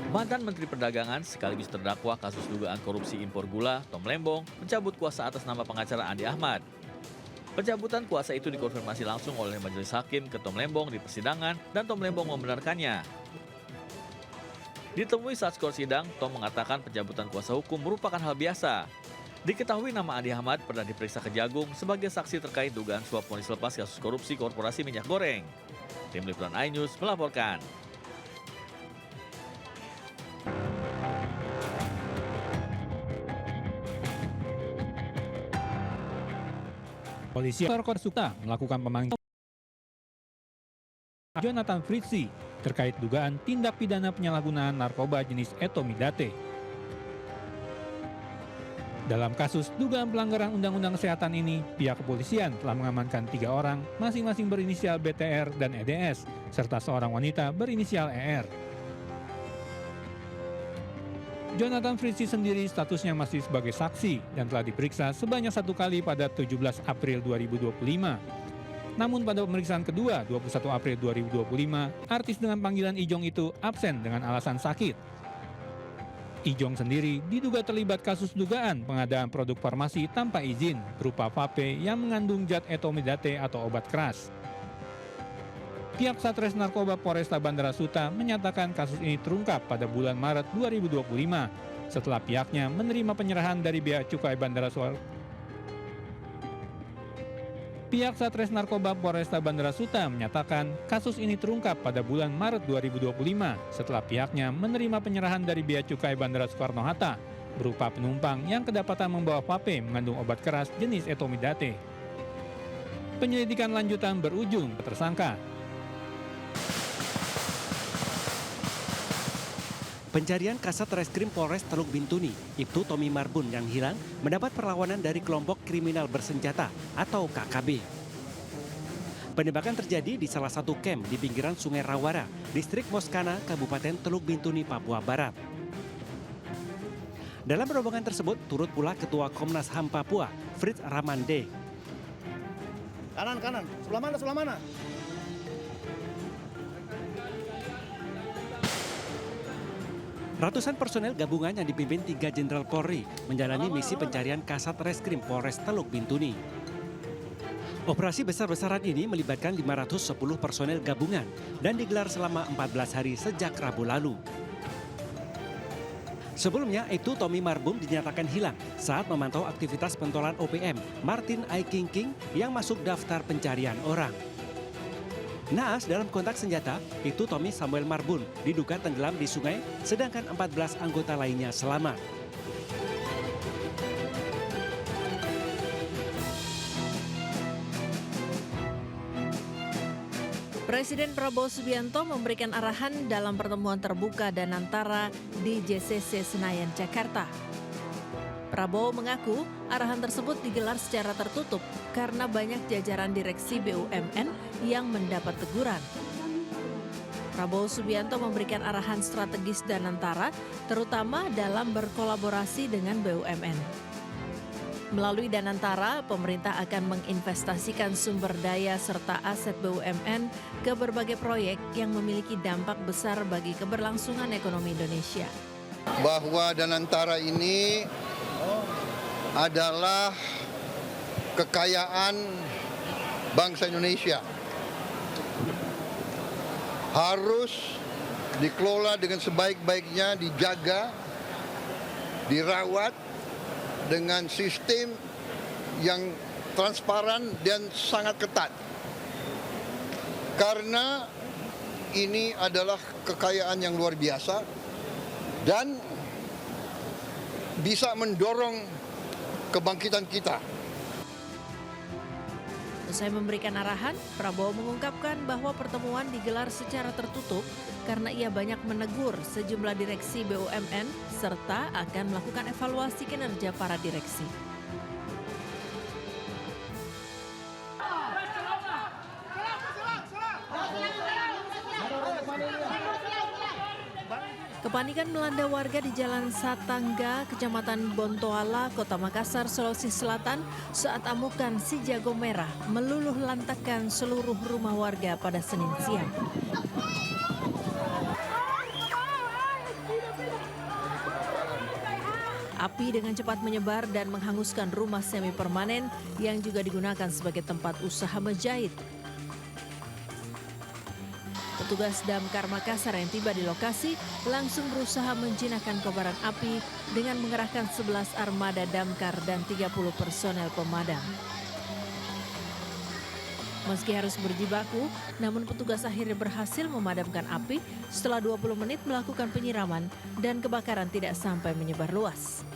Mantan Menteri Perdagangan sekaligus terdakwa kasus dugaan korupsi impor gula, Tom Lembong, mencabut kuasa atas nama pengacara Andi Ahmad. Pencabutan kuasa itu dikonfirmasi langsung oleh majelis hakim ke Tom Lembong di persidangan dan Tom Lembong membenarkannya. Ditemui saat skor sidang, Tom mengatakan pencabutan kuasa hukum merupakan hal biasa. Diketahui nama Andi Ahmad pernah diperiksa Kejagung sebagai saksi terkait dugaan suap vonis lepas kasus korupsi korporasi minyak goreng. Tim Liputan iNews melaporkan. Polisi Suta melakukan pemanggilan Jonathan Fritzi terkait dugaan tindak pidana penyalahgunaan narkoba jenis etomidate. Dalam kasus dugaan pelanggaran Undang-Undang Kesehatan ini, pihak kepolisian telah mengamankan 3 orang, masing-masing berinisial BTR dan EDS, serta seorang wanita berinisial ER. Jonathan Fritzi sendiri statusnya masih sebagai saksi dan telah diperiksa sebanyak 1 kali pada 17 April 2025. Namun pada pemeriksaan kedua 21 April 2025, artis dengan panggilan Ijong itu absen dengan alasan sakit. Ijong sendiri diduga terlibat kasus dugaan pengadaan produk farmasi tanpa izin berupa vape yang mengandung zat etomidate atau obat keras. Pihak Satres Narkoba Polresta Bandara Suta menyatakan kasus ini terungkap pada bulan Maret 2025 setelah pihaknya menerima penyerahan dari Bea Cukai Bandara Suta. Pihak Satres Narkoba Polresta Bandara Suta menyatakan kasus ini terungkap pada bulan Maret 2025 setelah pihaknya menerima penyerahan dari Bea Cukai Bandara Soekarno-Hatta berupa penumpang yang kedapatan membawa vape mengandung obat keras jenis etomidate. Penyelidikan lanjutan berujung tersangka. Pencarian Kasat Reskrim Polres Teluk Bintuni, Ibtu Tommy Marbun yang hilang mendapat perlawanan dari kelompok kriminal bersenjata atau KKB. Penembakan terjadi di salah satu kamp di pinggiran Sungai Rawara, Distrik Moskana, Kabupaten Teluk Bintuni, Papua Barat. Dalam rombongan tersebut turut pula Ketua Komnas HAM Papua, Fritz Ramande. Kanan, sebelah mana? Ratusan personel gabungan yang dipimpin 3 Jenderal Polri menjalani misi pencarian Kasat Reskrim Polres Teluk Bintuni. Operasi besar-besaran ini melibatkan 510 personel gabungan dan digelar selama 14 hari sejak Rabu lalu. Sebelumnya, itu Tommy Marbun dinyatakan hilang saat memantau aktivitas pentolan OPM Martin Aikingking yang masuk daftar pencarian orang. Naas dalam kontak senjata, itu Tommy Samuel Marbun diduga tenggelam di sungai, sedangkan 14 anggota lainnya selamat. Presiden Prabowo Subianto memberikan arahan dalam pertemuan terbuka Danantara di JCC Senayan, Jakarta. Prabowo mengaku arahan tersebut digelar secara tertutup karena banyak jajaran direksi BUMN yang mendapat teguran. Prabowo Subianto memberikan arahan strategis Danantara, terutama dalam berkolaborasi dengan BUMN. Melalui Danantara, pemerintah akan menginvestasikan sumber daya serta aset BUMN ke berbagai proyek yang memiliki dampak besar bagi keberlangsungan ekonomi Indonesia. Bahwa Danantara ini adalah kekayaan bangsa Indonesia. Harus dikelola dengan sebaik-baiknya, dijaga, dirawat dengan sistem yang transparan dan sangat ketat. Karena ini adalah kekayaan yang luar biasa dan bisa mendorong kebangkitan kita. Usai memberikan arahan, Prabowo mengungkapkan bahwa pertemuan digelar secara tertutup karena ia banyak menegur sejumlah direksi BUMN serta akan melakukan evaluasi kinerja para direksi. Kepanikan melanda warga di Jalan Satangga, Kecamatan Bontoala, Kota Makassar, Sulawesi Selatan saat amukan si jago merah meluluh lantakkan seluruh rumah warga pada Senin siang. Api dengan cepat menyebar dan menghanguskan rumah semi permanen yang juga digunakan sebagai tempat usaha menjahit. Petugas Damkar Makassar yang tiba di lokasi langsung berusaha menjinakkan kobaran api dengan mengerahkan 11 armada damkar dan 30 personel pemadam. Meski harus berjibaku, namun petugas akhirnya berhasil memadamkan api setelah 20 menit melakukan penyiraman dan kebakaran tidak sampai menyebar luas.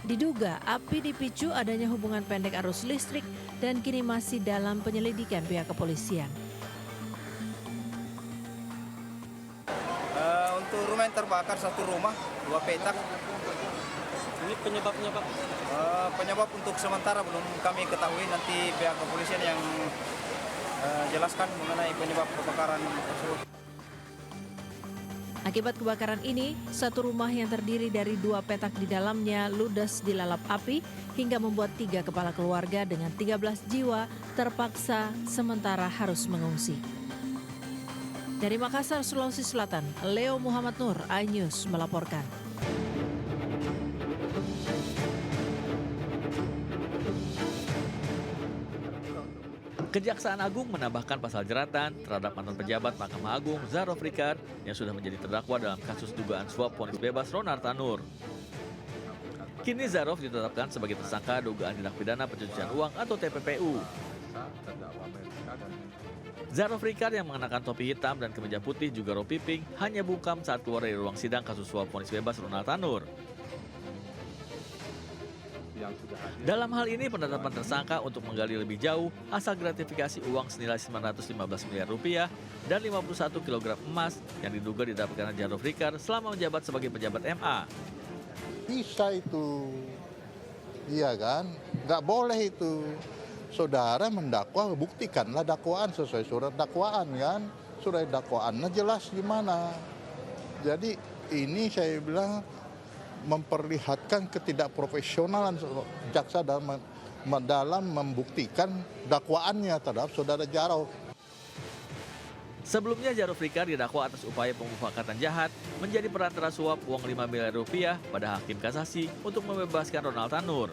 Diduga api dipicu adanya hubungan pendek arus listrik dan kini masih dalam penyelidikan pihak kepolisian. Untuk rumah yang terbakar, satu rumah, 2 petak. Ini penyebabnya Pak? Penyebab untuk sementara belum kami ketahui, nanti pihak kepolisian yang jelaskan mengenai penyebab kebakaran tersebut. Akibat kebakaran ini, satu rumah yang terdiri dari 2 petak di dalamnya ludes dilalap api hingga membuat 3 kepala keluarga dengan 13 jiwa terpaksa sementara harus mengungsi. Dari Makassar, Sulawesi Selatan, Leo Muhammad Nur, iNews melaporkan. Kejaksaan Agung menambahkan pasal jeratan terhadap mantan pejabat Mahkamah Agung Zarof Rikard yang sudah menjadi terdakwa dalam kasus dugaan suap vonis bebas Ronald Tanur. Kini Zarof ditetapkan sebagai tersangka dugaan tindak pidana pencucian uang atau TPPU. Zarof Rikard yang mengenakan topi hitam dan kemeja putih juga rompi pink hanya bungkam saat keluar dari ruang sidang kasus suap vonis bebas Ronald Tanur. Dalam hal ini penetapan tersangka untuk menggali lebih jauh asal gratifikasi uang senilai 915 miliar rupiah dan 51 kg emas yang diduga didapatkan Zarof Rikard selama menjabat sebagai pejabat MA. Bisa itu, iya kan? Nggak boleh itu. Saudara mendakwa, buktikanlah dakwaan sesuai surat dakwaan kan. Surat dakwaannya jelas gimana. Jadi ini saya bilang memperlihatkan ketidakprofesionalan jaksa dalam membuktikan dakwaannya terhadap saudara Zarof. Sebelumnya Zarof Rikard didakwa atas upaya pemufakatan jahat menjadi perantara suap uang 5 miliar rupiah pada hakim kasasi untuk membebaskan Ronald Tanur.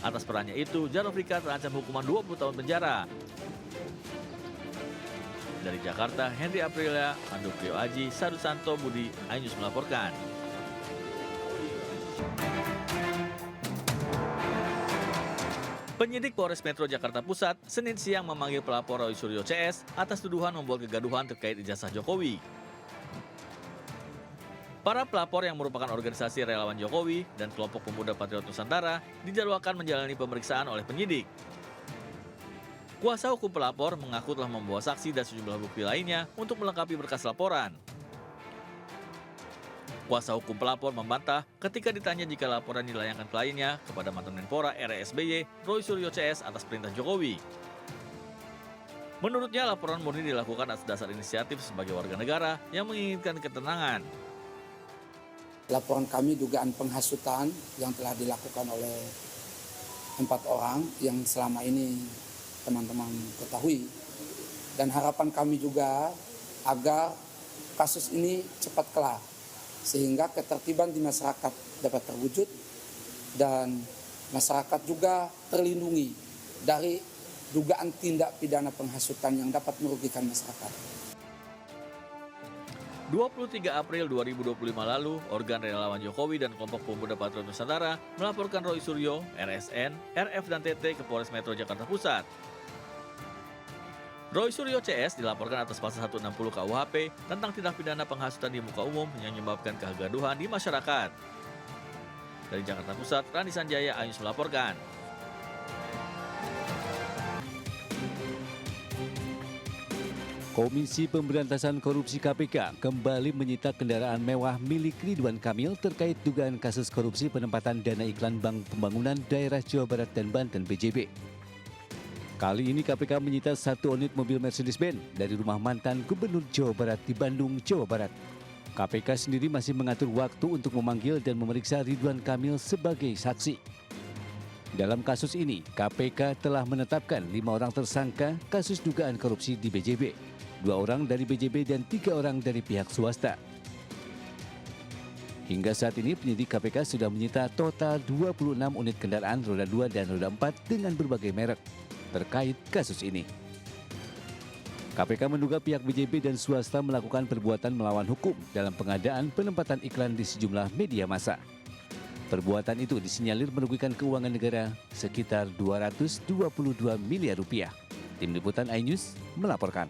Atas perannya itu, Zarof Rikard terancam hukuman 20 tahun penjara. Dari Jakarta, Henry Aprilia, Pandu Priyo Aji, Sadu Santo Budi, iNews melaporkan. Penyidik Polres Metro Jakarta Pusat Senin siang memanggil pelapor Roy Suryo CS atas tuduhan membuat kegaduhan terkait ijazah Jokowi. Para pelapor yang merupakan organisasi relawan Jokowi dan kelompok pemuda Patriot Nusantara dijadwalkan menjalani pemeriksaan oleh penyidik. Kuasa hukum pelapor mengaku telah membawa saksi dan sejumlah bukti lainnya untuk melengkapi berkas laporan. Kuasa hukum pelapor membantah ketika ditanya jika laporan dilayangkan kliennya kepada mantan Menpora RI SBY Roy Suryo CS atas perintah Jokowi. Menurutnya laporan murni dilakukan atas dasar inisiatif sebagai warga negara yang menginginkan ketenangan. Laporan kami dugaan penghasutan yang telah dilakukan oleh 4 orang yang selama ini teman-teman ketahui. Dan harapan kami juga agar kasus ini cepat kelar sehingga ketertiban di masyarakat dapat terwujud dan masyarakat juga terlindungi dari dugaan tindak pidana penghasutan yang dapat merugikan masyarakat. 23 April 2025 lalu, organ relawan Jokowi dan kelompok pemuda Patriot Nusantara melaporkan Roy Suryo, RSN, RF dan TT ke Polres Metro Jakarta Pusat. Roy Suryo CS dilaporkan atas pasal 160 KUHP tentang tindak pidana penghasutan di muka umum yang menyebabkan kegaduhan di masyarakat. Dari Jakarta Pusat, Randi Sanjaya, iNews melaporkan. Komisi Pemberantasan Korupsi KPK kembali menyita kendaraan mewah milik Ridwan Kamil terkait dugaan kasus korupsi penempatan dana iklan Bank Pembangunan Daerah Jawa Barat dan Banten BJB. Kali ini KPK menyita 1 unit mobil Mercedes-Benz dari rumah mantan Gubernur Jawa Barat di Bandung, Jawa Barat. KPK sendiri masih mengatur waktu untuk memanggil dan memeriksa Ridwan Kamil sebagai saksi. Dalam kasus ini, KPK telah menetapkan 5 orang tersangka kasus dugaan korupsi di BJB. 2 orang dari BJB dan 3 orang dari pihak swasta. Hingga saat ini penyidik KPK sudah menyita total 26 unit kendaraan roda 2 dan roda 4 dengan berbagai merek terkait kasus ini. KPK menduga pihak BJB dan swasta melakukan perbuatan melawan hukum dalam pengadaan penempatan iklan di sejumlah media massa. Perbuatan itu disinyalir merugikan keuangan negara sekitar 222 miliar rupiah. Tim Liputan iNews melaporkan.